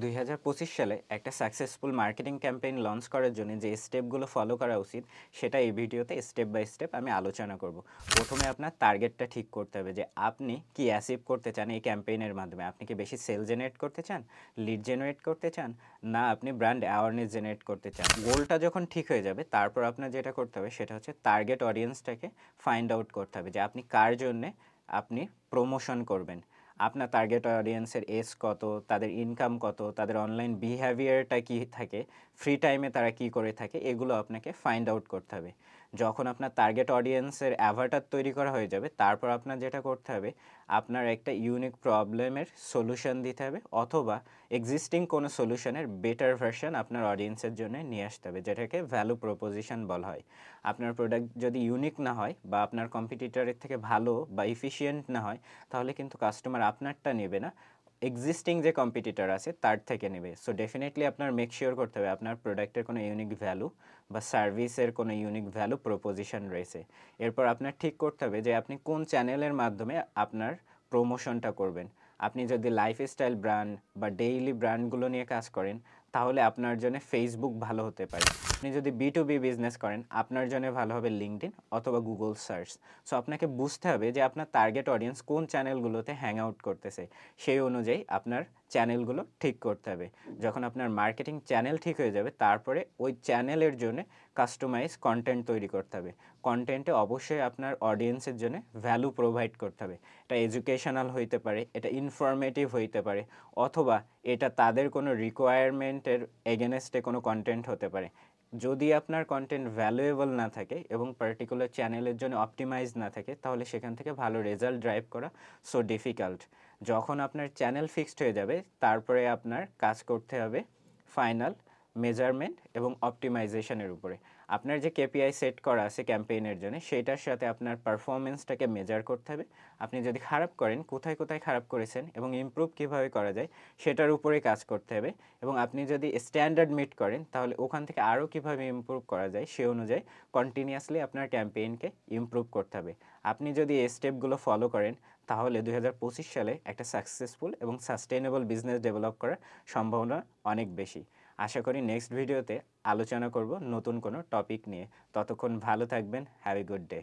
2025 সালে একটা successful marketing campaign launch করার জন্য যে স্টেপগুলো ফলো করা উচিত সেটা এই ভিডিওতে স্টেপ বাই স্টেপ আমি আলোচনা করব। প্রথমে আপনার টার্গেটটা ঠিক করতে হবে যে আপনি কি অ্যাচিভ করতে চান এই ক্যাম্পেইনের মাধ্যমে। আপনি কি বেশি সেল জেনারেট করতে চান, লিড জেনারেট করতে চান, না আপনি ব্র্যান্ড অ্যাওয়ারনেস জেনারেট করতে চান। গোলটা যখন ঠিক হয়ে যাবে তারপর আপনার যেটা করতে হবে সেটা হচ্ছে টার্গেট অডিয়েন্সটাকে ফাইন্ড আউট করতে হবে যে আপনি কার জন্যে আপনি প্রমোশন করবেন। আপনার টার্গেট অডিয়েন্সের এজ কত, তাদের ইনকাম কত, তাদের অনলাইন বিহেভিয়ারটা কী থাকে, ফ্রি টাইমে তারা কী করে থাকে, এগুলো আপনাকে ফাইন্ড আউট করতে হবে। যখন আপনার টার্গেট অডিয়েন্সের অ্যাভাটার তৈরি করা হয়ে যাবে তারপর আপনার যেটা করতে হবে আপনার একটা ইউনিক প্রবলেমের সলিউশন দিতে হবে অথবা এক্সিস্টিং কোনো সলিউশনের বেটার ভার্সন আপনার অডিয়েন্সের জন্য নিয়ে আসতে হবে, যেটাকে ভ্যালু প্রপোজিশন বলা হয়। আপনার প্রোডাক্ট যদি ইউনিক না হয় বা আপনার কম্পিটিটরের থেকে ভালো বা এফিশিয়েন্ট না হয় তাহলে কিন্তু কাস্টমার আপনারটা নেবে না, এক্সিস্টিং যে কম্পিটিটর আছে তার থেকে নেবে। সো ডেফিনেটলি আপনার মেক শিওর করতে হবে আপনার প্রোডাক্টের কোনো ইউনিক ভ্যালু বা সার্ভিসের কোনো ইউনিক ভ্যালু প্রপোজিশন রয়েছে। এরপর আপনার ঠিক করতে হবে যে আপনি কোন চ্যানেলের মাধ্যমে আপনার প্রমোশনটা করবেন। আপনি যদি লাইফস্টাইল ব্র্যান্ড বা ডেইলি ব্র্যান্ডগুলো নিয়ে কাজ করেন তাহলে আপনার জন্য ফেসবুক ভালো হতে পারে। আপনি যদি B2B বিজনেস করেন আপনার জন্য ভালো হবে লিঙ্কডইন অথবা গুগল সার্চ। সো আপনাকে বুঝতে হবে যে আপনার টার্গেট অডিয়েন্স কোন চ্যানেলগুলোতে হ্যাং আউট করতেছে, সেই অনুযায়ী আপনার চ্যানেলগুলো ঠিক করতে হবে। যখন আপনার মার্কেটিং চ্যানেল ঠিক হয়ে যাবে তারপরে ওই চ্যানেলের জন্য কাস্টমাইজ কন্টেন্ট তৈরি করতে হবে। কন্টেন্টে অবশ্যই আপনার অডিয়েন্সের জন্য ভ্যালু প্রোভাইড করতে হবে। এটা এডুকেশনাল হইতে পারে, এটা ইনফরমেটিভ হইতে পারে, অথবা এটা তাদের কোনো রিকোয়ারমেন্টের এগেনস্টে কোনো কন্টেন্ট হতে পারে। যদি আপনার কন্টেন্ট ভ্যালুয়েবল না থাকে এবং পার্টিকুলার চ্যানেলের জন্য অপটিমাইজ না থাকে তাহলে সেখান থেকে ভালো রেজাল্ট ড্রাইভ করা সো ডিফিকাল্ট। যখন আপনার চ্যানেল ফিক্সড হয়ে যাবে তারপরে আপনার কাজ করতে হবে ফাইনাল মেজারমেন্ট এবং অপটিমাইজেশনের উপরে। আপনার যে কেপিআই সেট করা আছে ক্যাম্পেইনের জন্য সেইটার সাথে আপনার পারফরমেন্সটাকে মেজার করতে হবে। আপনি যদি খারাপ করেন কোথায় কোথায় খারাপ করেছেন এবং ইমপ্রুভ কীভাবে করা যায় সেটার উপরেই কাজ করতে হবে। এবং আপনি যদি স্ট্যান্ডার্ড মিট করেন তাহলে ওখান থেকে আরও কীভাবে ইমপ্রুভ করা যায় সে অনুযায়ী কন্টিনিউয়াসলি আপনার ক্যাম্পেইনকে ইমপ্রুভ করতে হবে। আপনি যদি এই স্টেপগুলো ফলো করেন তাহলে 2025 সালে একটা সাকসেসফুল এবং সাস্টেইনেবল বিজনেস ডেভেলপ করার সম্ভাবনা অনেক বেশি। আশা করি নেক্সট ভিডিওতে আলোচনা করব নতুন কোনো টপিক নিয়ে। ততক্ষণ ভালো থাকবেন। Have a good day.